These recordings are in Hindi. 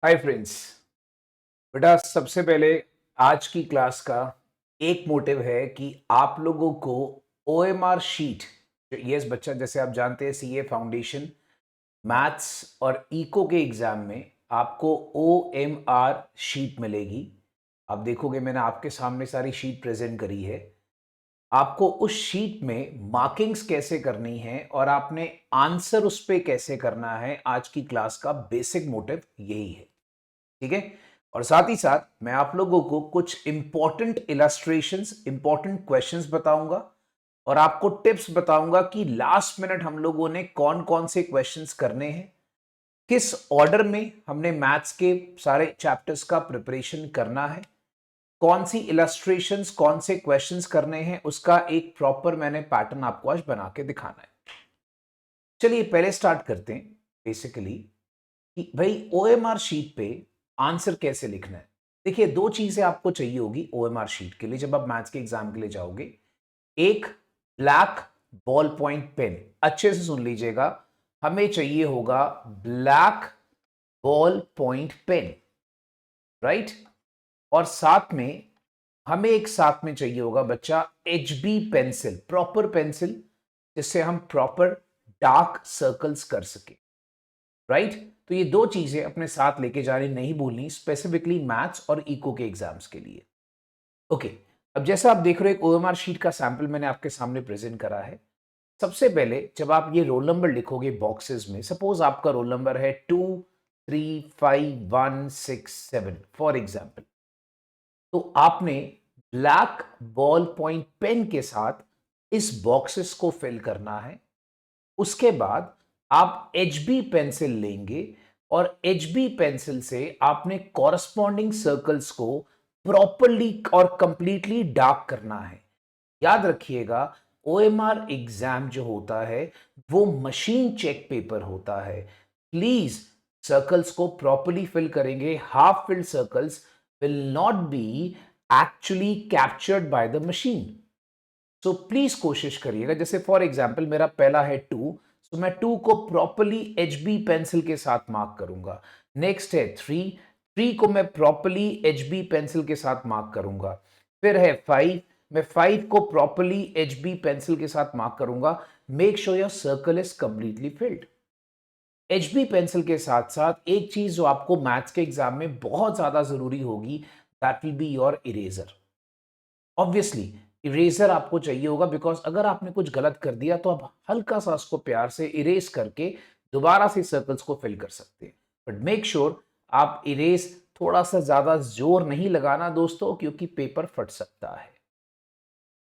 Hi friends. बेटा, सबसे पहले आज की क्लास का एक मोटिव है कि आप लोगों को ओएमआर शीट, यस बच्चा, जैसे आप जानते हैं सीए फाउंडेशन मैथ्स और इको के एग्जाम में आपको ओएमआर शीट मिलेगी। आप देखोगे मैंने आपके सामने सारी शीट प्रेजेंट करी है। आपको उस शीट में मार्किंग्स कैसे करनी है और आपने आंसर उस पे कैसे करना है, आज की क्लास का बेसिक मोटिव यही है। ठीक है। और साथ ही साथ मैं आप लोगों को कुछ इंपॉर्टेंट इलस्ट्रेशंस, इंपॉर्टेंट क्वेश्चंस बताऊंगा और आपको टिप्स बताऊंगा कि लास्ट मिनट हम लोगों ने कौन कौन से क्वेश्चंस करने हैं, किस ऑर्डर में हमने मैथ्स के सारे चैप्टर्स का प्रिपरेशन करना है, कौन सी इलस्ट्रेशंस, कौन से क्वेश्चंस करने हैं, उसका एक प्रॉपर मैंने पैटर्न आपको आज बना के दिखाना है। चलिए पहले स्टार्ट करते हैं बेसिकली कि भाई ओएमआर शीट पे आंसर कैसे लिखना है। देखिए, दो चीजें आपको चाहिए होगी ओएमआर शीट के लिए जब आप मैथ्स के एग्जाम के लिए जाओगे। एक, ब्लैक बॉल पॉइंट पेन। अच्छे से सुन लीजिएगा, हमें चाहिए होगा black ballpoint pen, right. और साथ में हमें एक साथ में चाहिए होगा बच्चा एचबी पेंसिल, प्रॉपर पेंसिल, जिससे हम प्रॉपर डार्क सर्कल्स कर सके, राइट। तो ये दो चीजें अपने साथ लेके जानी नहीं भूलनी, स्पेसिफिकली मैथ्स और इको के एग्जाम्स के लिए। ओके। अब जैसा आप देख रहे हो, एक ओएमआर शीट का सैंपल मैंने आपके सामने प्रेजेंट करा है। सबसे पहले जब आप ये रोल नंबर लिखोगे बॉक्सेस में, सपोज आपका रोल नंबर है 235167 फॉर एग्जाम्पल, तो आपने ब्लैक बॉल पॉइंट पेन के साथ इस बॉक्सेस को फिल करना है। उसके बाद आप एचबी पेंसिल लेंगे और एचबी पेंसिल से आपने कॉरस्पॉन्डिंग सर्कल्स को प्रॉपरली और कंप्लीटली डार्क करना है। याद रखिएगा, ओएमआर एग्जाम जो होता है वो मशीन चेक पेपर होता है। प्लीज सर्कल्स को प्रॉपरली फिल करेंगे। Half filled circles will not be actually captured by the machine. So please कोशिश करिएगा, जैसे फॉर एग्जाम्पल मेरा पहला है 2, तो मैं 2 को प्रॉपरली एचबी पेंसिल के साथ मार्क करूंगा। नेक्स्ट है 3, 3 को मैं प्रॉपरली एचबी पेंसिल के साथ मार्क करूंगा। फिर है 5, मैं 5 को प्रॉपरली एचबी पेंसिल के साथ मार्क करूंगा। Make sure your circle is completely filled. HB pencil के साथ साथ एक चीज जो आपको मैथ्स के एग्जाम में बहुत ज्यादा जरूरी होगी, that will be your eraser. Obviously eraser आपको चाहिए होगा, बिकॉज अगर आपने कुछ गलत कर दिया तो आप हल्का सा उसको प्यार से इरेज करके दोबारा से सर्कल्स को फिल कर सकते हैं। बट मेक श्योर आप इरेज थोड़ा सा ज्यादा जोर नहीं लगाना दोस्तों, क्योंकि पेपर फट सकता है,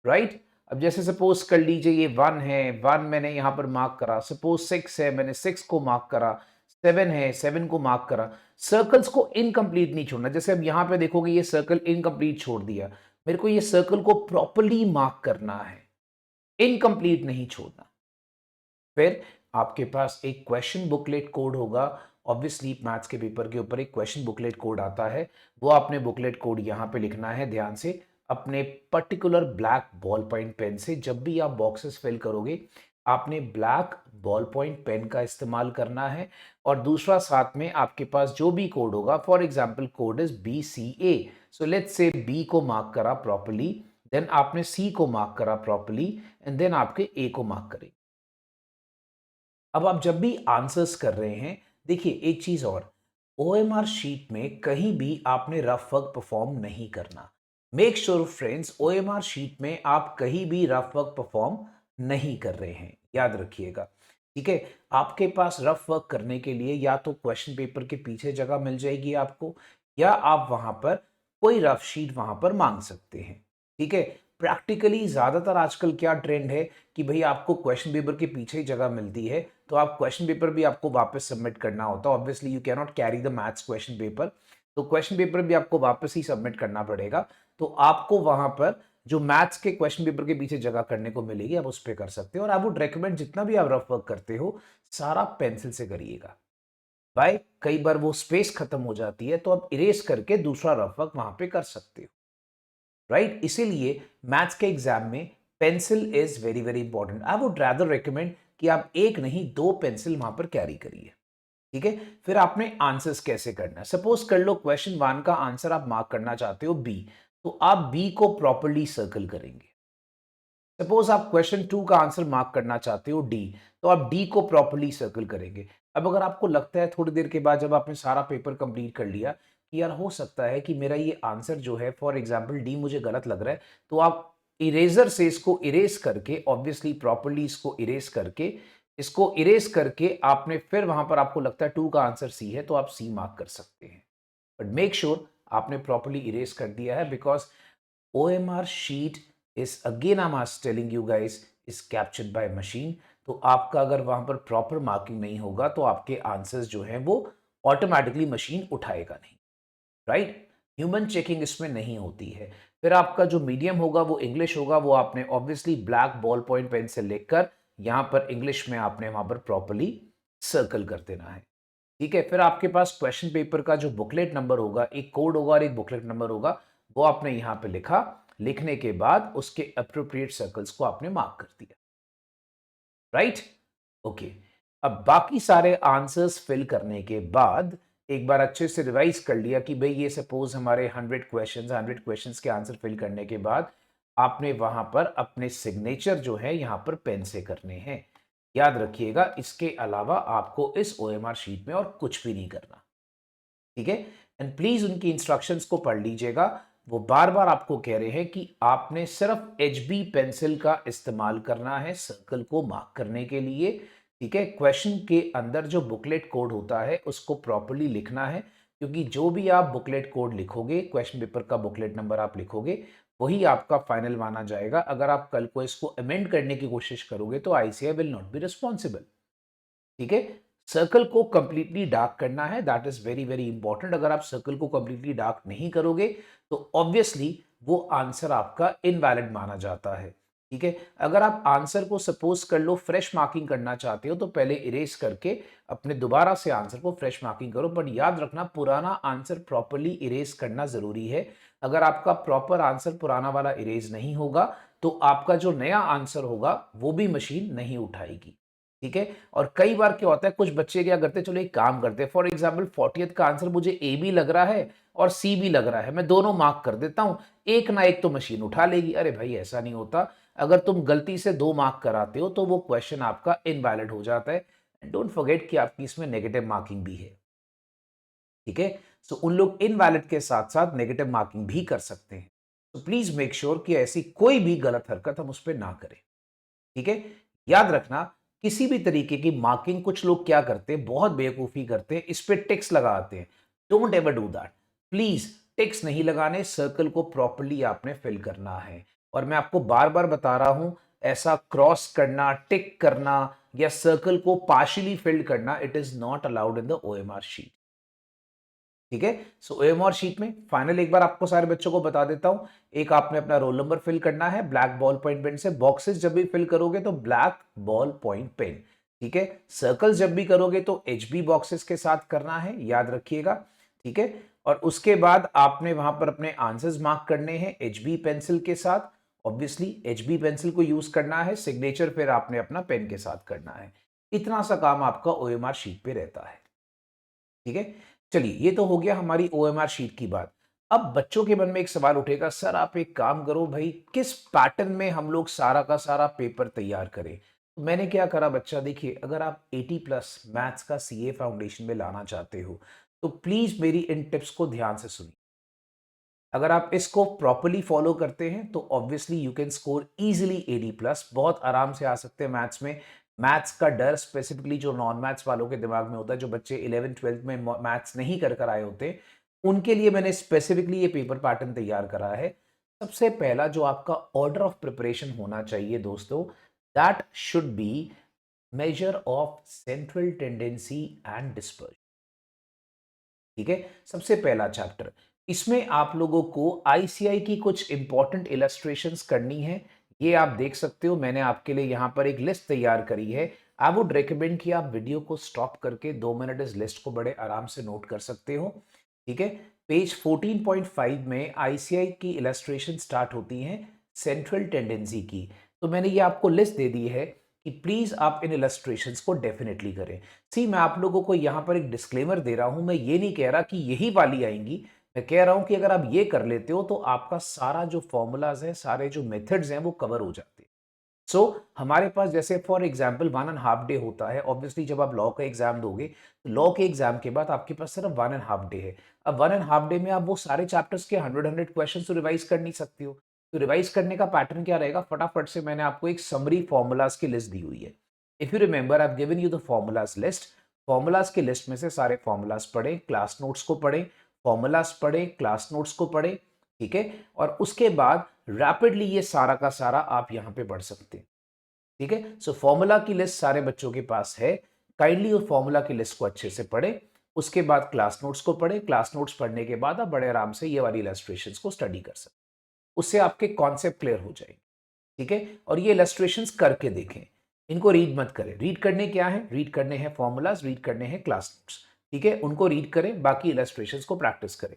राइट। अब जैसे सपोज कर लीजिए ये 1 है, 1 मैंने यहां पर मार्क करा। सपोज 6 है, मैंने 6 को मार्क करा। 7 है, 7 को मार्क करा। सर्कल्स को इनकम्प्लीट नहीं छोड़ना। जैसे अब यहां पे देखोगे ये सर्कल इनकम्प्लीट छोड़ दिया, मेरे को ये सर्कल को प्रॉपरली मार्क करना है, इनकम्प्लीट नहीं छोड़ना। फिर आपके पास एक क्वेश्चन बुकलेट कोड होगा। ऑब्वियसली मैथ्स के पेपर के ऊपर एक क्वेश्चन बुकलेट कोड आता है, वो आपने बुकलेट कोड यहां पे लिखना है ध्यान से, अपने particular black ballpoint pen से। जब भी आप बॉक्सेस फिल करोगे आपने ब्लैक बॉल पॉइंट पेन का इस्तेमाल करना है। और दूसरा साथ में आपके पास जो भी कोड होगा, for example code is BCA, so let's say B को मार्क करा प्रॉपरली, देन आपने सी को मार्क करा प्रॉपरली, एंड देन आपके ए को मार्क करें। अब आप जब भी आंसर्स कर रहे हैं, देखिए एक चीज और, ओएमआर शीट में कहीं भी आपने रफ वर्क परफॉर्म नहीं करना। Make sure friends, OMR sheet में आप कहीं भी रफ वर्क परफॉर्म नहीं कर रहे हैं, याद रखिएगा। ठीक है। आपके पास रफ वर्क करने के लिए या तो क्वेश्चन पेपर के पीछे जगह मिल जाएगी आपको, या आप वहां पर कोई रफ शीट वहां पर मांग सकते हैं। ठीक है। प्रैक्टिकली ज्यादातर आजकल क्या ट्रेंड है कि भाई आपको क्वेश्चन पेपर के पीछे ही जगह मिलती है, तो आप क्वेश्चन पेपर भी आपको वापस सबमिट करना होता है। Obviously you can not carry the maths question paper, तो क्वेश्चन पेपर भी आपको वापस ही सबमिट करना पड़ेगा। तो आपको वहां पर जो मैथ्स के क्वेश्चन पेपर के पीछे जगह करने को मिलेगी, आप उस पर कर सकते हो। और आई वुड रेकमेंड जितना भी आप रफ वर्क करते हो सारा पेंसिल से करिएगा। भाई कई बार वो स्पेस खत्म हो जाती है, तो आप इरेज करके दूसरा रफ वर्क वहां पे कर सकते हो, राइट। इसीलिए मैथ्स के एग्जाम में pencil is very very important. I would rather recommend कि आप एक नहीं दो पेंसिल वहां पर कैरी करिए। ठीक है। फिर आपने आंसर्स कैसे करना है। सपोज कर लो क्वेश्चन 1 का आंसर आप मार्क करना चाहते हो बी, तो आप बी को प्रॉपर्ली सर्कल करेंगे। सपोज आप क्वेश्चन 2 का आंसर मार्क करना चाहते हो डी, तो आप डी को प्रॉपर्ली सर्कल करेंगे। अब अगर आपको लगता है थोड़ी देर के बाद जब आपने सारा पेपर कंप्लीट कर लिया कि यार हो सकता है कि मेरा ये आंसर जो है फॉर एग्जांपल डी मुझे गलत लग रहा है, तो आप इरेजर से इसको इरेज करके ऑब्वियसली प्रॉपर्ली इसको इरेज करके आपने फिर वहां पर आपको लगता है 2 का आंसर सी है, तो आप सी मार्क कर सकते हैं। बट मेक श्योर आपने प्रॉपर्ली इरेज कर दिया है, because OMR sheet is again I'm telling you guys is captured by machine। तो आपका अगर वहां पर प्रॉपर मार्किंग नहीं होगा तो आपके आंसर्स जो हैं वो ऑटोमेटिकली मशीन उठाएगा नहीं, राइट। ह्यूमन चेकिंग इसमें नहीं होती है। फिर आपका जो मीडियम होगा वो इंग्लिश होगा, वो आपने obviously black ballpoint pen से लिखकर यहां पर इंग्लिश में आपने वहां पर प्रॉपरली सर्कल कर देना है। ठीक है। फिर आपके पास क्वेश्चन पेपर का जो बुकलेट नंबर होगा, एक कोड होगा और एक बुकलेट नंबर होगा, वो आपने यहां पे लिखा। लिखने के बाद उसके अप्रोप्रिएट सर्कल्स को आपने मार्क कर दिया, राइट। ओके। अब बाकी सारे आंसर्स फिल करने के बाद एक बार अच्छे से रिवाइज कर लिया कि भाई ये सपोज हमारे 100 क्वेश्चंस के आंसर फिल करने के बाद आपने वहां पर अपने सिग्नेचर जो है यहां पर पेन से करने हैं। याद रखिएगा इसके अलावा आपको इस OMR शीट में और कुछ भी नहीं करना, ठीक है। एंड प्लीज उनकी इंस्ट्रक्शंस को पढ़ लीजिएगा। वो बार बार आपको कह रहे हैं कि आपने सिर्फ HB पेंसिल का इस्तेमाल करना है सर्कल को मार्क करने के लिए, ठीक है। क्वेश्चन के अंदर जो बुकलेट कोड होता है उसको प्रॉपर्ली लिखना है, क्योंकि जो भी आप बुकलेट कोड लिखोगे, क्वेश्चन पेपर का बुकलेट नंबर आप लिखोगे, वही आपका फाइनल माना जाएगा। अगर आप कल को इसको अमेंड करने की कोशिश करोगे तो ICAI will not be responsible, ठीक है। सर्कल को कंप्लीटली डार्क करना है, that is very very important. अगर आप सर्कल को कंप्लीटली डार्क नहीं करोगे तो ऑब्वियसली वो आंसर आपका इनवैलिड माना जाता है, ठीक है। अगर आप आंसर को सपोज कर लो फ्रेश मार्किंग करना चाहते हो तो पहले इरेज करके अपने दोबारा से आंसर को फ्रेश मार्किंग करो, बट याद रखना पुराना आंसर प्रॉपर्ली इरेज करना जरूरी है। अगर आपका प्रॉपर आंसर पुराना वाला इरेज नहीं होगा तो आपका जो नया आंसर होगा वो भी मशीन नहीं उठाएगी, ठीक है। और कई बार क्या होता है, कुछ बच्चे क्या करते हैं, चलो एक काम करते हैं, फॉर एग्जांपल 40th का आंसर मुझे ए भी लग रहा है और सी भी लग रहा है, मैं दोनों मार्क कर देता हूं, एक ना एक तो मशीन उठा लेगी। अरे भाई ऐसा नहीं होता। अगर तुम गलती से 2 मार्क कराते हो तो वो क्वेश्चन आपका इनवैलिड हो जाता है। डोंट फॉरगेट कि आपकी इसमें नेगेटिव मार्किंग भी है, ठीक है। सो उन लोग इनवैलिड के साथ साथ नेगेटिव मार्किंग भी कर सकते हैं। तो प्लीज मेक श्योर कि ऐसी कोई भी गलत हरकत हम उस पर ना करें, ठीक है। याद रखना किसी भी तरीके की मार्किंग कुछ लोग क्या करते हैं, बहुत बेवकूफी करते हैं, इस पे टिक्स लगाते हैं। Don't ever do that, please. Ticks नहीं लगाने, सर्कल को प्रॉपर्ली आपने फिल करना है। और मैं आपको बार बार बता रहा हूं, ऐसा क्रॉस करना, टिक करना या सर्कल को पार्शियली फिल करना, it is not allowed in the OMR sheet, ठीक है। सो OMR शीट में फाइनल एक बार आपको सारे बच्चों को बता देता हूं। एक आपने अपना रोल नंबर फिल करना है ब्लैक बॉल पॉइंट पेन से। बॉक्सेस जब भी फिल करोगे तो ब्लैक बॉल पॉइंट पेन, ठीक है। सर्कल्स जब भी करोगे तो HB बॉक्सेस के साथ करना है, याद रखिएगा, ठीक है। और उसके बाद आपने वहां पर अपने आंसर्स मार्क करने हैं HB पेंसिल के साथ। ऑब्वियसली HB पेंसिल को यूज करना है, सिग्नेचर फिर आपने अपना पेन के साथ करना है। इतना सा काम आपका OMR शीट पे रहता है, ठीक है। चलिए ये तो हो गया हमारी OMR शीट की बात। अब बच्चों के मन में एक सवाल उठेगा, सर आप एक काम करो भाई, किस पैटर्न में हम लोग सारा का सारा पेपर तैयार करें। तो मैंने क्या करा बच्चा, देखिए अगर आप 80 प्लस मैथ्स का CA फाउंडेशन में लाना चाहते हो तो प्लीज मेरी इन टिप्स को ध्यान से सुनिए। अगर आप इसको प्रॉपरली फॉलो करते हैं तो obviously you can score easily 80 plus, बहुत आराम से आ सकते हैं मैथ्स में। मैथ्स का डर स्पेसिफिकली जो नॉन मैथ्स वालों के दिमाग में होता है, जो बच्चे 11th-12th में मैथ्स नहीं कर आए होते, उनके लिए मैंने स्पेसिफिकली ये पेपर पैटर्न तैयार करा है। सबसे पहला जो आपका ऑर्डर ऑफ प्रिपरेशन होना चाहिए दोस्तों, that should be measure of central tendency and dispersion, ठीक है। सबसे पहला चैप्टर, इसमें आप लोगों को ICAI की कुछ इंपॉर्टेंट इलस्ट्रेशंस करनी है। ये आप देख सकते हो, मैंने आपके लिए यहाँ पर एक लिस्ट तैयार करी है। आई वुड रिकमेंड कि आप वीडियो को स्टॉप करके 2 मिनट इस लिस्ट को बड़े आराम से नोट कर सकते हो, ठीक है। पेज 14.5 में ICAI की इलस्ट्रेशन स्टार्ट होती हैं सेंट्रल टेंडेंसी की। तो मैंने ये आपको लिस्ट दे दी है कि प्लीज आप इन इलस्ट्रेशंस को डेफिनेटली करें। सी, मैं आप लोगों को यहाँ पर एक डिस्क्लेमर दे रहा हूं, मैं ये नहीं कह रहा कि यही वाली आएंगी, मैं कह रहा हूं कि अगर आप ये कर लेते हो तो आपका सारा जो फॉर्मूलाज है, सारे जो मेथड्स हैं वो कवर हो जाते हैं। सो हमारे पास जैसे फॉर एग्जाम्पल 1.5 डे होता है। ऑब्वियसली जब आप लॉ का एग्जाम दोगे तो लॉ के एग्जाम के बाद आपके पास सिर्फ 1.5 डे है। अब 1.5 डे में आप वो सारे चैप्टर्स के 100 क्वेश्चन तो रिवाइज कर नहीं सकते हो। तो रिवाइज करने का पैटर्न क्या रहेगा, फटाफट से मैंने आपको एक समरी फॉर्मूलाज की लिस्ट दी हुई है। If you remember, I have given you the formulas list. Formulas की लिस्ट में से सारे फॉर्मूलाज पढ़े, क्लास नोट्स को पढ़े, फॉर्मूलाज पढ़े, क्लास नोट्स को पढ़े, ठीक है। और उसके बाद रैपिडली ये सारा का सारा आप यहां पे पढ़ सकते हैं, ठीक है। सो फॉर्मूला की लिस्ट सारे बच्चों के पास है। काइंडली उस फॉर्मूला की लिस्ट को अच्छे से पढ़े, उसके बाद क्लास नोट्स को पढ़े। क्लास नोट्स पढ़ने के बाद आप बड़े आराम से ये वाली इलस्ट्रेशंस को स्टडी कर सकते, उससे आपके कॉन्सेप्ट क्लियर हो जाएंगे, ठीक है। और ये इलस्ट्रेशंस करके देखें, इनको रीड मत करें। रीड करने क्या है, रीड करने हैं फॉर्मूलाज, रीड करने हैं क्लास नोट्स, ठीक है। उनको रीड करें, बाकी इलस्ट्रेशंस को प्रैक्टिस करें।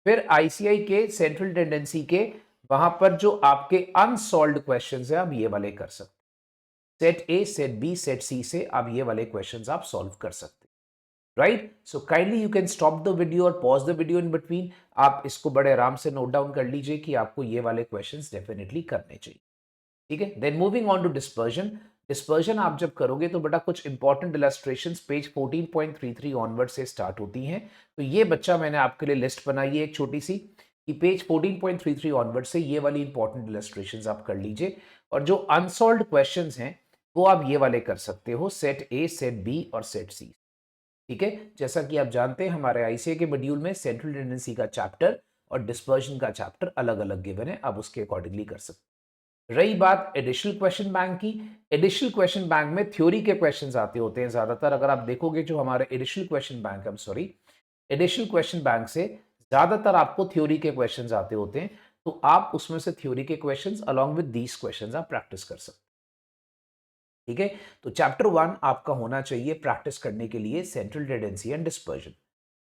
फिर आईसीआई के सेंट्रल टेंडेंसी के वहां पर जो आपके अनसॉल्व्ड क्वेश्चंस है आप ये वाले कर सकते, set A, set B, set C से आप ये वाले क्वेश्चंस आप सॉल्व कर सकते हैं, right. So kindly you can stop the video और pause the video in between. आप इसको बड़े आराम से नोट डाउन कर लीजिए कि आपको ये वाले क्वेश्चंस डेफिनेटली करने चाहिए, ठीक है। Then moving on to dispersion. Dispersion आप जब करोगे तो बेटा कुछ इंपॉर्टेंट इलस्ट्रेशंस पेज 14.33 ऑनवर्ड से स्टार्ट होती हैं। तो ये बच्चा मैंने आपके लिए लिस्ट बनाई है एक छोटी सी, कि पेज 14.33 ऑनवर्ड से ये वाली इंपॉर्टेंट इलस्ट्रेशंस आप कर लीजिए। और जो अनसॉल्व्ड क्वेश्चंस हैं वो आप ये वाले कर सकते हो, सेट ए, सेट बी और सेट सी, ठीक है। जैसा कि आप जानते हैं हमारे आईसीए के मॉड्यूल में सेंट्रल टेंडेंसी का चैप्टर और डिस्पर्जन का चैप्टर अलग अलग गिवन है, आप उसके अकॉर्डिंगली कर सकते हैं। रही बात एडिशनल क्वेश्चन बैंक की, एडिशनल क्वेश्चन बैंक में थ्योरी के क्वेश्चंस आते होते हैं ज्यादातर। अगर आप देखोगे जो हमारे additional question bank, I am sorry, additional question bank से ज्यादातर आपको थ्योरी के क्वेश्चंस आते होते हैं। तो आप उसमें से थ्योरी के questions along with these questions आप प्रैक्टिस कर सकते हैं, ठीक है। तो चैप्टर 1 आपका होना चाहिए प्रैक्टिस करने के लिए central tendency and dispersion,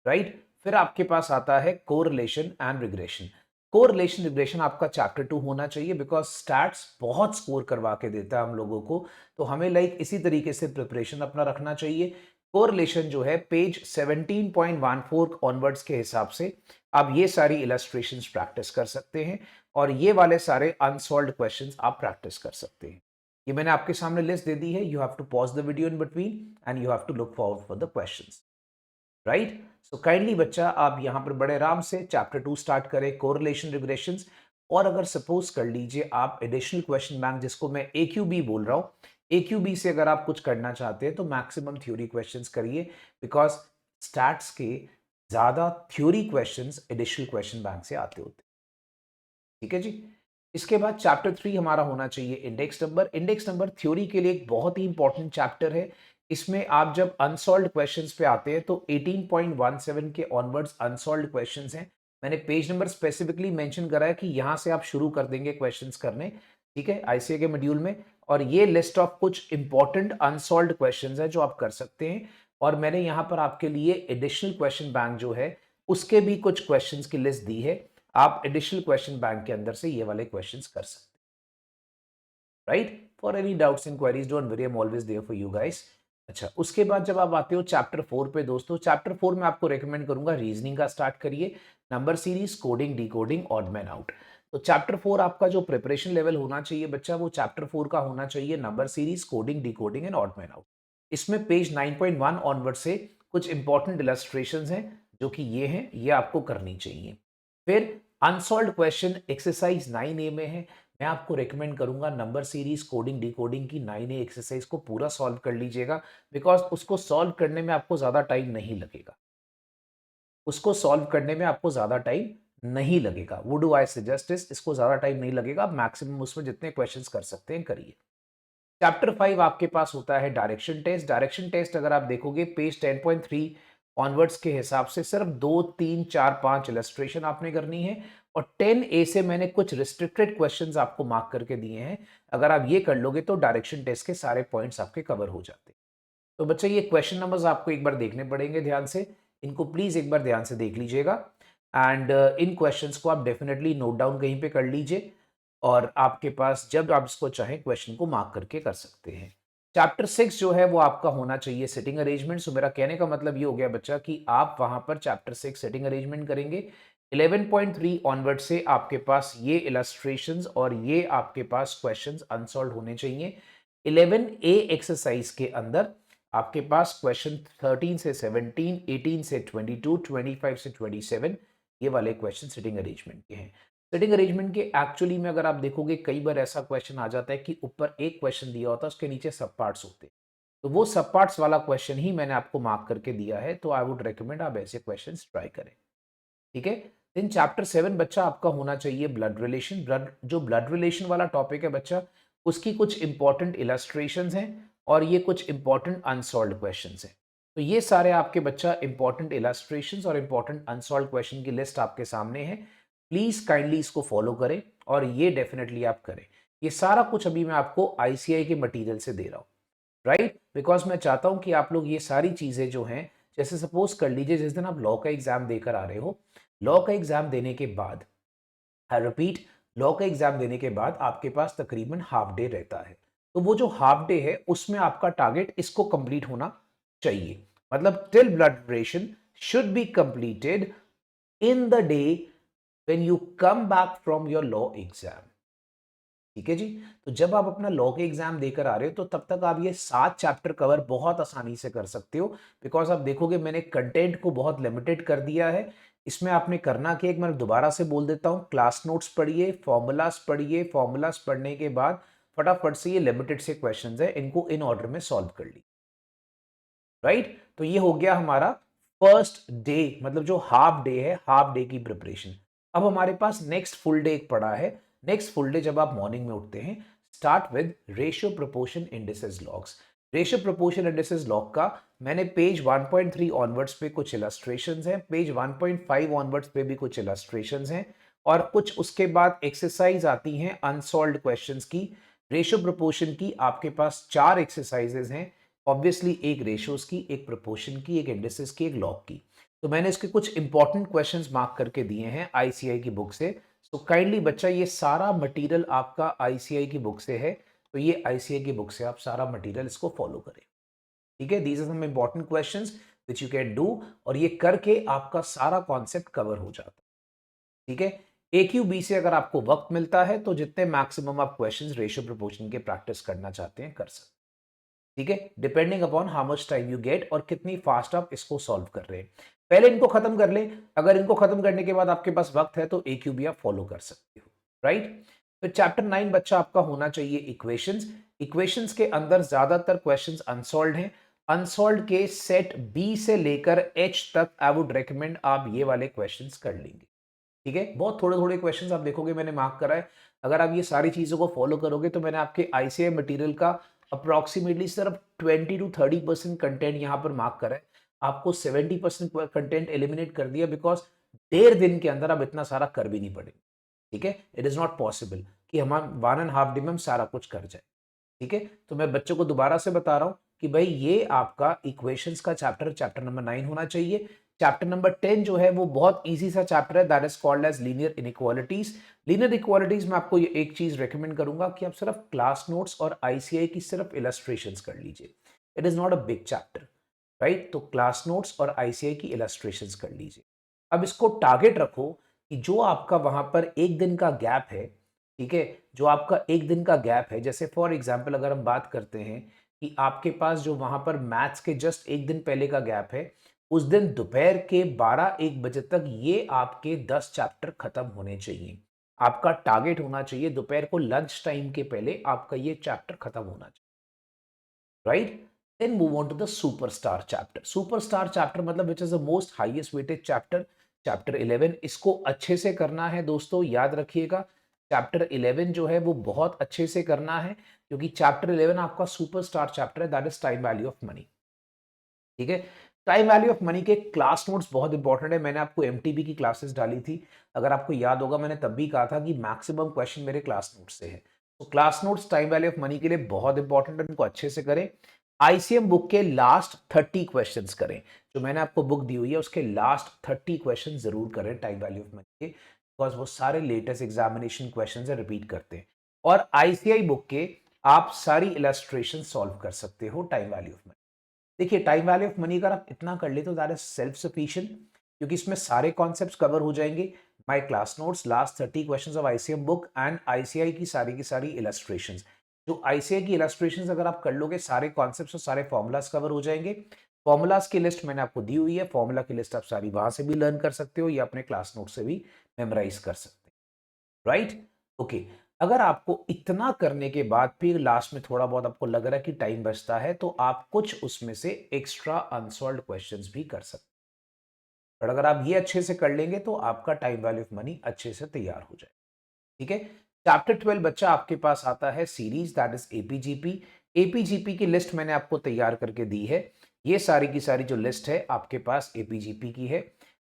right. फिर आपके पास आता है correlation and regression. Correlation regression आपका चैप्टर 2 होना चाहिए, बिकॉज स्टैट्स बहुत स्कोर करवा के देता है हम लोगों को। तो हमें लाइक इसी तरीके से प्रिपरेशन अपना रखना चाहिए। कोरिलेशन जो है पेज 17.14 ऑनवर्ड्स के हिसाब से आप ये सारी इलस्ट्रेशंस प्रैक्टिस कर सकते हैं और ये वाले सारे अनसॉल्व्ड क्वेश्चंस आप प्रैक्टिस कर सकते हैं। ये मैंने आपके सामने लिस्ट दे दी है। You have to pause the video in between and you have to look forward for the questions, right. So kindly बच्चा आप यहां पर बड़े आराम से चैप्टर 2 स्टार्ट करें, कोरिलेशन रिग्रेशंस। और अगर सपोज कर लीजिए आप एडिशनल क्वेश्चन बैंक, जिसको मैं AQB बोल रहा हूं, AQB से अगर आप कुछ करना चाहते हैं तो मैक्सिमम थ्योरी क्वेश्चंस करिए, बिकॉज स्टैट्स के ज्यादा theory questions additional question bank से आते होते हैं, ठीक है जी। इसके बाद चैप्टर 3 हमारा होना चाहिए index number. Index number theory के लिए एक बहुत ही इंपॉर्टेंट चैप्टर है। इसमें आप जब अनसॉल्व्ड क्वेश्चंस पे आते हैं तो 18.17 के ऑनवर्ड्स अनसॉल्व्ड क्वेश्चंस हैं। मैंने पेज नंबर स्पेसिफिकली मेंशन करा है कि यहां से आप शुरू कर देंगे क्वेश्चंस करने, ठीक है, आईसीए के मॉड्यूल में। और ये लिस्ट ऑफ कुछ इंपॉर्टेंट अनसॉल्व्ड क्वेश्चंस है जो आप कर सकते हैं। और मैंने यहां पर आपके लिए एडिशनल क्वेश्चन बैंक जो है उसके भी कुछ क्वेश्चंस की लिस्ट दी है। आप एडिशनल क्वेश्चन बैंक के अंदर से ये वाले क्वेश्चंस कर सकते हैं, right. For any doubts and queries don't worry, I am always there for you guys. अच्छा, उसके बाद जब आप आते हो चैप्टर 4 पे दोस्तों, चैप्टर 4 में आपको रेकमेंड करूंगा रीजनिंग का स्टार्ट करिए, number series, coding, decoding, odd man out. तो चैप्टर 4 आपका जो प्रिपरेशन लेवल होना चाहिए बच्चा, वो चैप्टर 4 का होना चाहिए number series, coding, decoding and odd man out. इसमें पेज 9.1 ऑनवर्ड से कुछ इंपॉर्टेंट इलस्ट्रेशंस हैं जो कि ये हैं, ये आपको करनी चाहिए। फिर अनसॉल्व्ड क्वेश्चन एक्सरसाइज 9A में है। मैं आपको रेकमेंड करूंगा नंबर सीरीज, कोडिंग, डिकोडिंग की 9A एक्सरसाइज को पूरा सॉल्व कर लीजिएगा, बिकॉज उसको सॉल्व करने में आपको ज्यादा टाइम नहीं लगेगा। उसको सॉल्व करने में आपको ज्यादा टाइम नहीं लगेगा। वो डू आई सजेस्ट इस, इसको ज्यादा टाइम नहीं लगेगा। मैक्सिमम उसमें जितने क्वेश्चंस कर सकते हैं करिए। चैप्टर 5 आपके पास होता है डायरेक्शन टेस्ट। डायरेक्शन टेस्ट अगर आप देखोगे पेज 10.3 ऑनवर्ड्स के हिसाब से सिर्फ 2, 3, 4, 5 इलस्ट्रेशन आपने करनी है। और 10A से मैंने कुछ रिस्ट्रिक्टेड क्वेश्चंस आपको मार्क करके दिए हैं। अगर आप ये कर लोगे तो डायरेक्शन टेस्ट के सारे पॉइंट्स आपके कवर हो जाते हैं। तो बच्चे ये क्वेश्चन नंबर्स आपको एक बार देखने पड़ेंगे ध्यान से, इनको प्लीज एक बार ध्यान से देख लीजिएगा। एंड इन क्वेश्चंस को आप डेफिनेटली नोट डाउन कहीं पे कर लीजिए और आपके पास जब आप इसको चाहें क्वेश्चन को मार्क करके कर सकते हैं। चैप्टर 6 जो है वो आपका होना चाहिए सिटिंग अरेंजमेंट। सो मेरा कहने का मतलब ये हो गया बच्चा कि आप वहां पर चैप्टर 6 सिटिंग अरेंजमेंट करेंगे। 11.3 ऑनवर्ड से आपके पास ये इलस्ट्रेशंस और ये आपके पास क्वेश्चंस अनसॉल्व होने चाहिए। 11A एक्सरसाइज के अंदर आपके पास क्वेश्चन 13 से 17, 18 से 22, 25 से 27 ये वाले क्वेश्चन सिटिंग अरेंजमेंट के हैं। सिटिंग अरेंजमेंट के एक्चुअली में अगर आप देखोगे कई बार ऐसा क्वेश्चन आ जाता है कि ऊपर एक क्वेश्चन दिया होता है, उसके नीचे सब पार्ट्स होते हैं। तो वो सब पार्ट्स वाला क्वेश्चन ही मैंने आपको मार्क करके दिया है, तो आई वुड रिकमेंड आप ऐसे क्वेश्चंस ट्राई करें। ठीक है। देन चैप्टर 7 बच्चा आपका होना चाहिए ब्लड रिलेशन। ब्लड रिलेशन वाला टॉपिक है बच्चा, उसकी कुछ इंपॉर्टेंट इलस्ट्रेशंस हैं और ये कुछ इंपॉर्टेंट अनसॉल्व्ड क्वेश्चंस हैं। तो ये सारे आपके बच्चा इंपॉर्टेंट इलस्ट्रेशंस और इंपॉर्टेंट अनसॉल्व्ड क्वेश्चन की लिस्ट आपके सामने है। प्लीज काइंडली इसको फॉलो करें और ये डेफिनेटली आप करें। ये सारा कुछ अभी मैं आपको आईसीआई के मटेरियल से दे रहा हूँ, राइट? बिकॉज मैं चाहता हूं कि आप लोग ये सारी चीजें जो हैं, जैसे सपोज कर लीजिए जिस दिन आप लॉ का एग्जाम देकर आ रहे हो, लॉ का एग्जाम देने के बाद, आई रिपीट, लॉ का एग्जाम देने के बाद आपके पास तकरीबन हाफ डे रहता है। तो वो जो हाफ डे है उसमें आपका टारगेट इसको कंप्लीट होना चाहिए। मतलब till blood preparation should be completed in the day when you come back from your law exam. ठीक है जी। तो जब आप अपना लॉ के एग्जाम देकर आ रहे हो तो तब तक आप ये 7 चैप्टर कवर बहुत आसानी से कर सकते हो। बिकॉज आप देखोगे मैंने कंटेंट को बहुत लिमिटेड कर दिया है। इसमें आपने करना क्या, एक मैं दोबारा से बोल देता हूँ, क्लास नोट्स पढ़िए, फॉर्मूलाज पढ़िए, फॉर्मूलाज पढ़ने के बाद फटाफट से ये लिमिटेड से क्वेश्चंस है, इनको इन ऑर्डर में सॉल्व कर ली, राइट? तो ये हो गया हमारा फर्स्ट डे, मतलब जो हाफ डे है, हाफ डे की प्रिपरेशन। अब हमारे पास नेक्स्ट फुल डे एक पड़ा है। नेक्स्ट फुल डे जब आप मॉर्निंग में उठते हैं, start with ratio proportion indices logs. Ratio proportion indices log का मैंने पेज 1.3 ऑनवर्ड्स पे कुछ इलस्ट्रेशंस हैं, पेज 1.5 ऑनवर्ड्स पे भी कुछ इलस्ट्रेशंस हैं, और कुछ उसके बाद एक्सरसाइज आती हैं अनसॉल्व्ड क्वेश्चंस की। रेशियो प्रोपोर्शन की आपके पास 4 एक्सरसाइजेज हैं, ऑब्वियसली एक रेशियोज की, एक प्रोपोर्शन की, एक इंडिसेस की, एक लॉग की। तो मैंने इसके कुछ इंपॉर्टेंट क्वेश्चंस मार्क करके दिए हैं आईसीआई की बुक से। सो काइंडली बच्चा ये सारा मटेरियल आपका आईसीआई की बुक से है, तो ये आईसीआई की बुक से आप सारा मटेरियल इसको फॉलो करें। ठीक है, these are some important questions which you can do, और ये करके आपका सारा कॉन्सेप्ट कवर हो जाता है। ठीक है। AQB से अगर आपको वक्त मिलता है तो जितने मैक्सिमम आप क्वेश्चंस रेशियो प्रोपोर्शन के प्रैक्टिस करना चाहते हैं कर सकते हैं। ठीक है, depending upon how much time you get और कितनी फास्ट आप इसको सॉल्व कर रहे हैं। पहले इनको खत्म कर ले, अगर इनको खत्म करने के बाद आपके पास वक्त है तो AQB आप फॉलो कर सकते हो, राइट? फिर चैप्टर 9 बच्चा आपका होना चाहिए इक्वेशंस। इक्वेशंस के अंदर ज्यादातर क्वेश्चंस अनसॉल्व्ड हैं। अनसॉल्व्ड के सेट बी से लेकर H तक आई वुड रेकमेंड आप ये वाले क्वेश्चंस कर लेंगे। ठीक है, बहुत थोड़े थोड़े क्वेश्चंस आप देखोगे मैंने मार्क करा है। अगर आप ये सारी चीजों को फॉलो करोगे तो मैंने आपके आईसीआई मटेरियल का अप्रोक्सीमेटली सिर्फ 20 to 30% कंटेंट यहाँ पर मार्क करा है। आपको 70% कंटेंट एलिमिनेट कर दिया, बिकॉज 1.5 दिन के अंदर आप इतना सारा कर भी नहीं पड़ेंगे। ठीक है, इट इज नॉट पॉसिबल कि हम 1.5 डे में हम सारा कुछ कर जाए। ठीक है, तो मैं बच्चों को दोबारा से बता रहा हूं कि भाई ये आपका इक्वेशंस का चैप्टर, चैप्टर नंबर 9 होना चाहिए। चैप्टर नंबर 10 जो है वो बहुत इजी सा चैप्टर है, that is called as linear inequalities. Linear equalities में आपको ये एक चीज रेकमेंड करूंगा कि आप सिर्फ क्लास नोट्स और आईसीआई की सिर्फ इलस्ट्रेशंस कर लीजिए। It is not a big chapter, right? तो क्लास नोट्स और आईसीआई की इलस्ट्रेशंस कर लीजिए। अब इसको टारगेट रखो कि जो आपका वहां पर एक दिन का गैप है, ठीक है, जो आपका एक दिन का गैप है, जैसे फॉर एग्जाम्पल अगर हम बात करते हैं कि आपके पास जो वहां पर मैथ्स के जस्ट एक दिन पहले का गैप है, उस दिन दोपहर के 12-1 बजे तक ये आपके 10 चैप्टर खत्म होने चाहिए। आपका टारगेट होना चाहिए दोपहर को लंच टाइम के पहले आपका ये चैप्टर खत्म होना चाहिए, right? Then move on to the superstar chapter. Superstar chapter मतलब which is the most highest weighted chapter, chapter 11। इसको अच्छे से करना है दोस्तों, याद रखिएगा। चैप्टर 11 जो है वो बहुत अच्छे से करना है, क्योंकि चैप्टर 11 आपका सुपरस्टार चैप्टर है, that is time value of money. ठीक है, टाइम वैल्यू ऑफ मनी के क्लास नोट्स बहुत इंपॉर्टेंट है। मैंने आपको एमटीबी की क्लासेस डाली थी, अगर आपको याद होगा मैंने तब भी कहा था कि मैक्सिमम क्वेश्चन मेरे क्लास नोट्स से है। तो class notes time value of money के लिए बहुत इंपॉर्टेंट है, उनको अच्छे से करें। आईसीएम बुक के लास्ट 30 क्वेश्चंस करें, जो मैंने आपको बुक दी हुई है उसके लास्ट 30 क्वेश्चन जरूर करें टाइम वैल्यू ऑफ मनी के, बिकॉज वो सारे लेटेस्ट एग्जामिनेशन क्वेश्चन है, रिपीट करते हैं। और आईसीआई बुक के आप सारी इलस्ट्रेशन सॉल्व कर सकते हो टाइम वैल्यू ऑफ मनी। देखिए टाइम वैल्यू ऑफ मनी अगर आप इतना कर ले तो दैट इज सेल्फ सफिशिएंट, क्योंकि इसमें सारे कॉन्सेप्ट्स कवर हो जाएंगे। My class notes, last 30 questions of ICM book and ICI की सारी इलस्ट्रेशंस। जो आईसीआई की इलस्ट्रेशंस अगर आप कर लोगे, सारे कॉन्सेप्ट्स और सारे फॉर्मूलाज कवर हो जाएंगे। फॉर्मूलाज की लिस्ट मैंने आपको दी हुई है, फॉर्मूला की लिस्ट आप सारी वहां से भी लर्न कर सकते हो या अपने क्लास नोट से भी मेमोराइज कर सकते हो, राइट? ओके, अगर आपको इतना करने के बाद फिर लास्ट में थोड़ा बहुत आपको लग रहा है कि टाइम बचता है, तो आप कुछ उसमें से एक्स्ट्रा अनसॉल्व्ड क्वेश्चंस भी कर सकते हैं। और अगर आप ये अच्छे से कर लेंगे तो आपका टाइम वैल्यू ऑफ मनी अच्छे से तैयार हो जाए। ठीक है, चैप्टर 12 बच्चा आपके पास आता है series, that is AP GP. AP GP की लिस्ट मैंने आपको तैयार करके दी है। ये सारी की सारी जो लिस्ट है आपके पास एपीजीपी की है।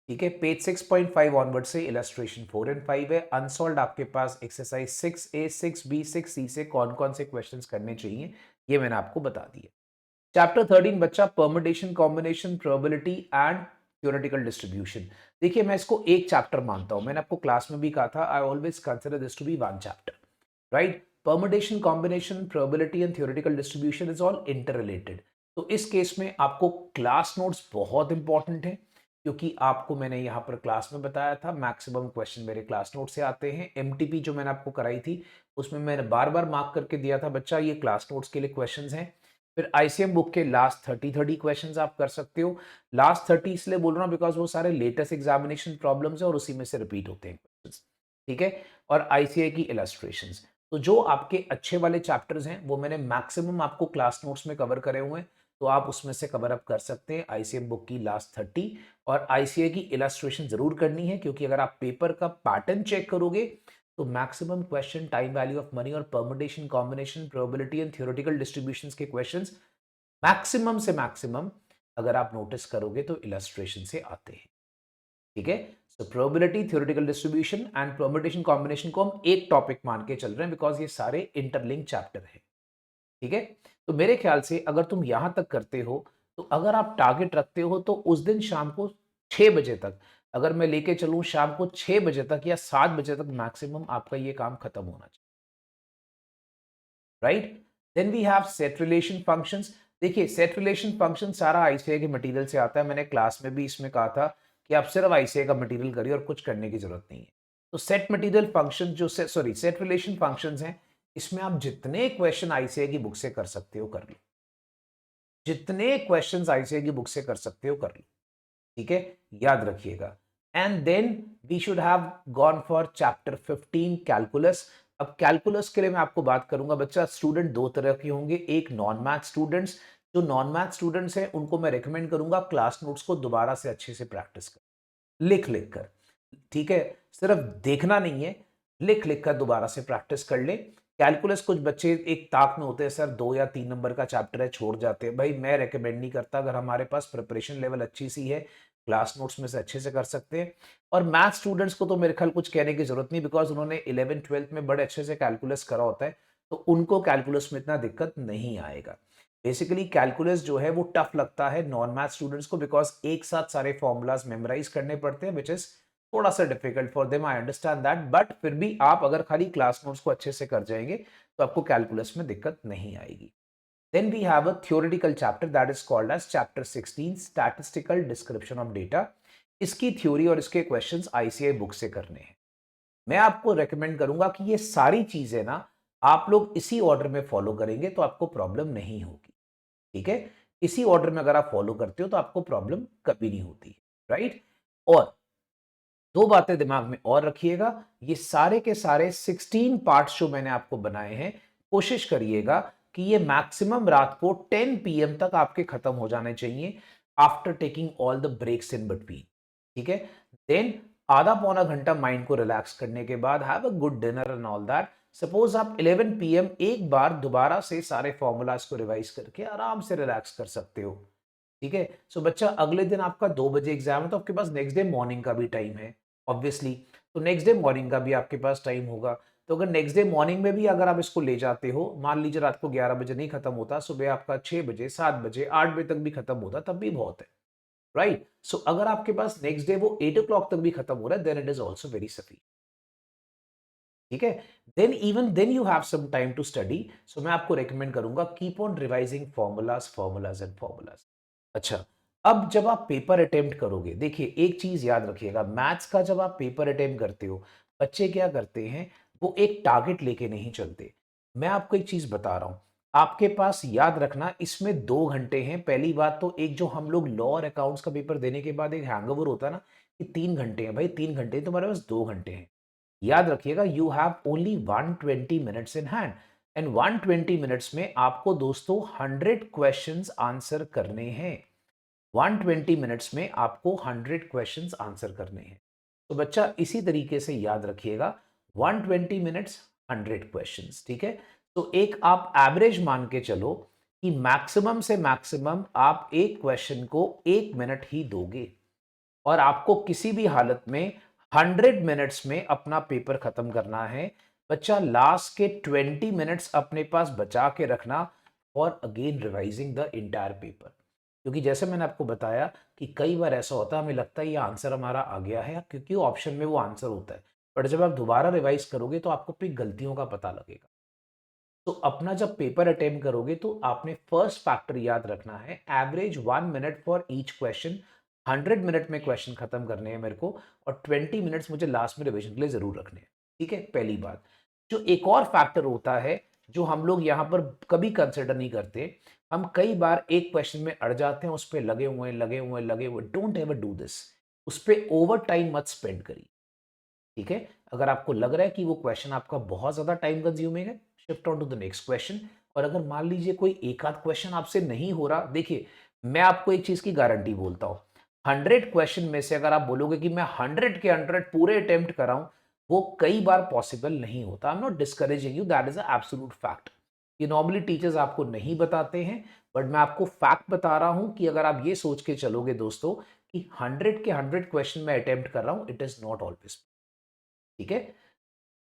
ठीक है, पेज 6.5 ऑनवर्ड से इलस्ट्रेशन 4 एंड 5 है। अनसॉल्व्ड आपके पास एक्सरसाइज 6A 6B 6C से कौन कौन से क्वेश्चंस करने चाहिए ये मैंने आपको बता दिया। चैप्टर 13 बच्चा permutation, combination, probability and theoretical distribution. देखिए मैं इसको एक चैप्टर मानता हूं, मैंने आपको क्लास में भी कहा था, I always consider this to be one chapter, right? Permutation, combination, probability and theoretical distribution is all interrelated. तो इस केस में आपको क्लास नोट्स बहुत इंपॉर्टेंट है, क्योंकि आपको मैंने यहाँ पर क्लास में बताया था मैक्सिमम क्वेश्चन मेरे क्लास नोट से आते हैं। एमटीपी जो मैंने आपको कराई थी उसमें मैंने बार बार मार्क करके दिया था बच्चा ये क्लास नोट्स के लिए क्वेश्चंस हैं। फिर आईसीएम बुक के लास्ट 30 क्वेश्चंस आप कर सकते हो। लास्ट 30 इसलिए बोल रहा हूँ बिकॉज वो सारे लेटेस्ट एग्जामिनेशन प्रॉब्लम्स है और उसी में से रिपीट होते हैं क्वेश्चंस। ठीक है, और आईसीआई की इलस्ट्रेशंस, तो जो आपके अच्छे वाले चैप्टर्स हैं वो मैंने मैक्सिमम आपको क्लास नोट्स में कवर करे हुए हैं, तो आप उसमें से कवर अप कर सकते हैं आईसीएम बुक की लास्ट 30। और आईसीआई की इलस्ट्रेशन जरूर करनी है, क्योंकि अगर आप पेपर का पैटर्न चेक करोगे तो maximum question time value of money और permutation, combination, probability and theoretical distributions के क्वेश्चंस मैक्सिमम से मैक्सिमम अगर आप नोटिस करोगे तो इलस्ट्रेशन से आते हैं। ठीक है, so probability, theoretical distribution and permutation combination को हम एक टॉपिक मान के चल रहे हैं बिकॉज ये सारे इंटरलिंक चैप्टर है। ठीक है, तो मेरे ख्याल से अगर तुम यहां तक करते हो, तो अगर आप टारगेट रखते हो तो उस दिन शाम को 6 बजे तक अगर मैं लेके चलूं, शाम को 6 बजे तक या 7 बजे तक मैक्सिमम आपका ये काम खत्म होना चाहिए, right? Then we have set relation functions. देखिए सेट रिलेशन फंक्शन सारा आईसीआई के मटेरियल से आता है, मैंने क्लास में भी इसमें कहा था कि आप सिर्फ आईसीआई का मटेरियल करिए और कुछ करने की जरूरत नहीं है। तो सेट मटेरियल फंक्शन जो सेट रिलेशन फंक्शंस हैं, इसमें आप जितने क्वेश्चन आईसीआई की बुक से कर सकते हो कर लो, जितने क्वेश्चंस आईसीआई की बुक से कर सकते हो कर लो। ठीक है, याद रखिएगा। And then we should have gone for chapter 15 calculus. अब कैलकुलस के लिए मैं आपको बात करूंगा बच्चा, स्टूडेंट दो तरह के होंगे, एक नॉन मैथ स्टूडेंट्स। जो नॉन मैथ स्टूडेंट्स हैं उनको मैं रेकमेंड करूंगा क्लास नोट्स को दोबारा से अच्छे से प्रैक्टिस कर, लिख लिख कर। ठीक है, सिर्फ देखना नहीं है, लिख लिख कर दोबारा से प्रैक्टिस कर ले। कैलकुलस कुछ बच्चे एक ताक में होते हैं, सर 2 या 3 नंबर का चैप्टर है छोड़ जाते हैं, भाई मैं रेकमेंड नहीं करता। अगर हमारे पास प्रिपरेशन लेवल अच्छी सी है, क्लास नोट्स में से अच्छे से कर सकते हैं। और मैथ स्टूडेंट्स को तो मेरे ख्याल कुछ कहने की जरूरत नहीं, बिकॉज उन्होंने 11th 12th में बड़े अच्छे से कैलकुलस करा होता है, तो उनको कैलकुलस में इतना दिक्कत नहीं आएगा। बेसिकली कैलकुलस जो है वो टफ लगता है नॉन मैथ स्टूडेंट्स को, बिकॉज एक साथ सारे फॉर्मूलाज मेमोराइज करने पड़ते हैं, विच इज थोड़ा सा difficult for them, I understand that. But फिर भी आप अगर खाली क्लास नोट्स को अच्छे से कर जाएंगे तो आपको कैलकुलस में दिक्कत नहीं आएगी। Then we have a theoretical chapter that is called as chapter 16 statistical description of data. इसकी थ्योरी और इसके क्वेश्चंस आईसीआई बुक से करने हैं। मैं आपको रेकमेंड करूंगा कि ये सारी चीजें ना आप लोग इसी ऑर्डर में फॉलो करेंगे तो आपको प्रॉब्लम नहीं होगी। ठीक है, इसी ऑर्डर में अगर आप फॉलो करते हो तो आपको प्रॉब्लम कभी नहीं होती, राइट? और दो बातें दिमाग में और रखिएगा, ये सारे के सारे 16 पार्ट्स जो मैंने आपको बनाए हैं, कोशिश करिएगा कि ये मैक्सिमम रात को 10 PM तक आपके खत्म हो जाने चाहिए, after taking all the breaks in between. ठीक है, देन आधा पौना घंटा माइंड को रिलैक्स करने के बाद have a good dinner and all that. Suppose आप 11 PM एक बार दोबारा से सारे फॉर्मूलाज को रिवाइज करके आराम से रिलैक्स कर सकते हो। ठीक है, सो बच्चा अगले दिन आपका 2 बजे एग्जाम है, तो आपके पास नेक्स्ट डे मॉर्निंग का भी टाइम है ऑब्वियसली, तो नेक्स्ट डे मॉर्निंग का भी आपके पास टाइम होगा। तो अगर नेक्स्ट डे मॉर्निंग में भी अगर आप इसको ले जाते हो, मान लीजिए रात को 11 बजे नहीं खत्म होता, सुबह आपका 6 बजे, 7 बजे, 8 बजे तक भी खत्म होता, तब भी बहुत है, राइट? सो अगर आपके पास नेक्स्ट डे वो 8 o'clock तक भी खत्म हो रहा है, then it is also very sufficient. ठीक है, then even then you have some time to study. So मैं आपको रेकमेंड करूंगा keep on revising formulas formulas and formulas. अच्छा, अब जब आप पेपर अटेम्प्ट करोगे, देखिए एक चीज याद रखिएगा, मैथ्स का जब आप पेपर अटेम्प्ट करते हो, बच्चे क्या करते हैं, वो एक टारगेट लेके नहीं चलते। मैं आपको एक चीज बता रहा हूं, आपके पास याद रखना इसमें 2 घंटे हैं। पहली बात तो एक जो हम लोग लॉ और अकाउंट्स का पेपर देने के बाद एक हैंगओवर होता है ना कि 3 घंटे हैं, भाई 3 घंटे तुम्हारे पास 2 घंटे हैं। याद रखिएगा you have only 120 minutes in hand, and 120 minutes में आपको दोस्तों 100 क्वेश्चंस आंसर करने हैं। 120 मिनट्स में आपको 100 क्वेश्चंस आंसर करने हैं। तो बच्चा इसी तरीके से याद रखिएगा, 120 मिनट्स 100 क्वेश्चंस, ठीक है। तो एक आप एवरेज मान के चलो कि मैक्सिमम से मैक्सिमम आप एक क्वेश्चन को 1 मिनट ही दोगे, और आपको किसी भी हालत में 100 मिनट्स में अपना पेपर खत्म करना है। बच्चा लास्ट के 20 मिनट्स अपने पास बचा के रखना for again revising the entire paper. क्योंकि जैसे मैंने आपको बताया कि कई बार ऐसा होता है, हमें लगता है ये आंसर हमारा आ गया है क्योंकि ऑप्शन में वो आंसर होता है, बट जब आप दोबारा रिवाइज करोगे तो आपको अपनी गलतियों का पता लगेगा। तो अपना जब पेपर अटेम्प्ट करोगे तो आपने फर्स्ट फैक्टर याद रखना है, average 1 minute for each question. 100 minute में क्वेश्चन खत्म करने हैं मेरे को, और 20 मिनट्स मुझे लास्ट में रिविजन के लिए जरूर रखने हैं, ठीक है, पहली बात। जो एक और फैक्टर होता है जो हम लोग यहाँ पर कभी कंसिडर नहीं करते, हम कई बार एक क्वेश्चन में अड़ जाते हैं, उस पर लगे हुए। डोंट एवर डू दिस, उस पर ओवर टाइम मत स्पेंड करिए, ठीक है। अगर आपको लग रहा है कि वो क्वेश्चन आपका बहुत ज्यादा टाइम कंज्यूमिंग है, shift on to the next question. और अगर मान लीजिए कोई एक आध क्वेश्चन आपसे नहीं हो रहा, देखिए मैं आपको एक चीज की गारंटी बोलता हूं, 100 क्वेश्चन में से अगर आप बोलोगे कि मैं 100 के 100 पूरे अटेम्प्ट कर रहा हूं, वो कई बार पॉसिबल नहीं होता। I am not discouraging you, that is absolute fact. ये नॉर्मली टीचर्स आपको नहीं बताते हैं, बट मैं आपको फैक्ट बता रहा हूं कि अगर आप ये सोच के चलोगे दोस्तों कि 100 के 100 क्वेश्चन में अटेम्प्ट कर रहा हूं, इट इज नॉट ऑलवेज, ठीक है।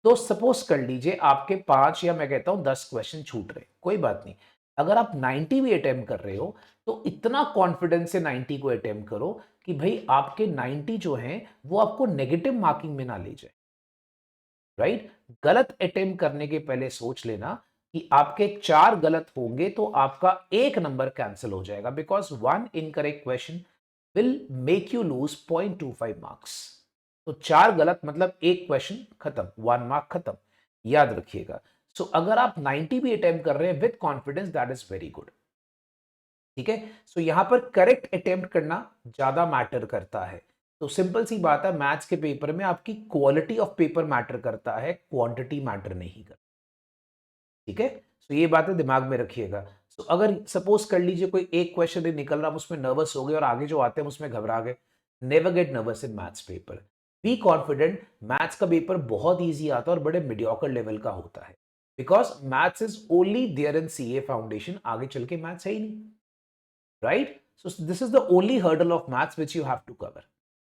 तो सपोज कर लीजिए आपके 5 या मैं कहता हूं 10 क्वेश्चन छूट रहे, कोई बात नहीं। अगर आप 90 भी अटेम्प्ट कर रहे हो तो इतना कॉन्फिडेंस से 90 को अटेम्प्ट करो कि भाई आपके 90 जो हैं वो आपको नेगेटिव मार्किंग में ना ले जाए, राइट। गलत अटेम्प्ट करने के पहले सोच लेना कि आपके 4 गलत होंगे तो आपका एक नंबर कैंसिल हो जाएगा, because 1 incorrect question will make you lose 0.25 marks. तो 4 गलत मतलब एक क्वेश्चन खत्म, 1 मार्क खत्म, याद रखिएगा। सो अगर आप 90 भी अटेम्प्ट कर रहे हैं with confidence, that is very good, ठीक है। सो यहां पर करेक्ट अटेम्प्ट करना ज्यादा मैटर करता है। तो सिंपल सी बात है, मैथ्स के पेपर में आपकी क्वालिटी ऑफ पेपर मैटर करता है, क्वांटिटी मैटर नहीं करता, ठीक है। सो ये बातें दिमाग में रखिएगा। सो अगर सपोज कर लीजिए कोई एक क्वेश्चन नहीं निकल रहा, उसमें नर्वस हो गए और आगे जो आते हैं उसमें घबरा गए, never get nervous in maths paper. Be confident, maths का पेपर बहुत ईजी आता है और बड़े मीडियोकर लेवल का होता है, because maths is only there in CA foundation, आगे चल के मैथ्स है ही नहीं, right. So this is the only hurdle of maths which you have to cover.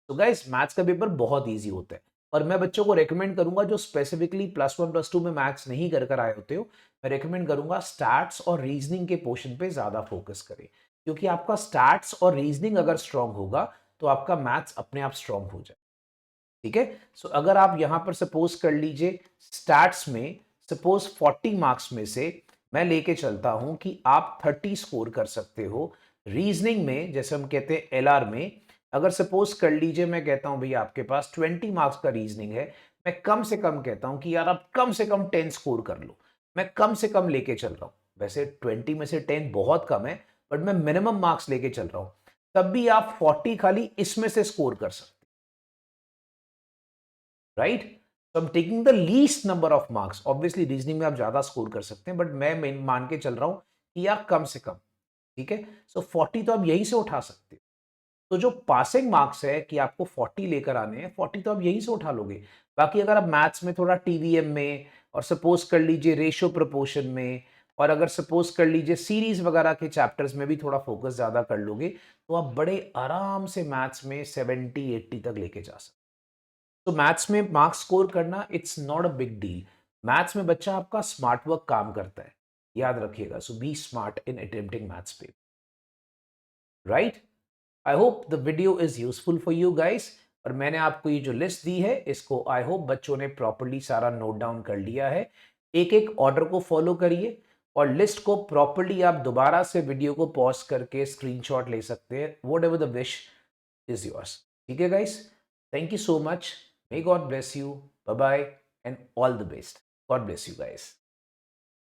तो गाइस मैथ्स का पेपर बहुत इजी होता है, और मैं बच्चों को रेकमेंड करूंगा जो स्पेसिफिकली +1 +2 में मैथ्स नहीं कर कर आए होते हो, मैं रेकमेंड करूंगा स्टैट्स और रीजनिंग के पोर्शन पे ज्यादा फोकस करें, क्योंकि आपका स्टैट्स और रीजनिंग अगर स्ट्रांग होगा तो आपका मैथ्स अपने आप स्ट्रांग हो जाए, ठीक है। सो अगर आप यहां पर सपोज कर लीजिए स्टैट्स में सपोज 40 मार्क्स में से मैं लेके चलता हूं कि आप 30 स्कोर कर सकते हो। रीजनिंग में जैसे हम कहते हैं एलआर में, अगर सपोज कर लीजिए मैं कहता हूं भैया आपके पास 20 मार्क्स का रीजनिंग है, मैं कम से कम कहता हूं कि यार आप कम से कम 10 स्कोर कर लो, मैं कम से कम लेके चल रहा हूं। वैसे 20 में से 10 बहुत कम है, बट मैं मिनिमम मार्क्स लेके चल रहा हूं, तब भी आप 40 खाली इसमें से स्कोर कर सकते, राइट। तो I'm taking the least number of marks, obviously reasoning में आप ज्यादा स्कोर कर सकते हैं, बट मैं मान के चल रहा हूं कि यार कम से कम, ठीक है। सो 40 तो आप यहीं से उठा सकते हो। तो जो पासिंग मार्क्स है कि आपको 40 लेकर आने हैं, 40 तो आप यहीं से उठा लोगे। बाकी अगर आप मैथ्स में थोड़ा टीवीएम में, और सपोज कर लीजिए रेशियो प्रोपोर्शन में, और अगर सपोज कर लीजिए सीरीज वगैरह के चैप्टर्स में भी थोड़ा फोकस ज्यादा कर लोगे, तो आप बड़े आराम से मैथ्स में 70-80 तक लेके जा सकते। तो मैथ्स में मार्क्स स्कोर करना it's not a big deal. Maths में बच्चा आपका स्मार्ट वर्क काम करता है, याद रखिएगा। So be smart in attempting maths paper, right. I hope the video is useful for you guys. और मैंने आपको ये जो लिस्ट दी है इसको आई होप बच्चों ने प्रॉपर्ली सारा नोट डाउन कर लिया है। एक एक ऑर्डर को फॉलो करिए और लिस्ट को प्रॉपर्ली आप दोबारा से वीडियो को पॉज करके स्क्रीनशॉट ले सकते हैं। Whatever the wish is yours. ठीक है guys, thank you so much, may God bless you, bye bye and all the best. God bless you guys.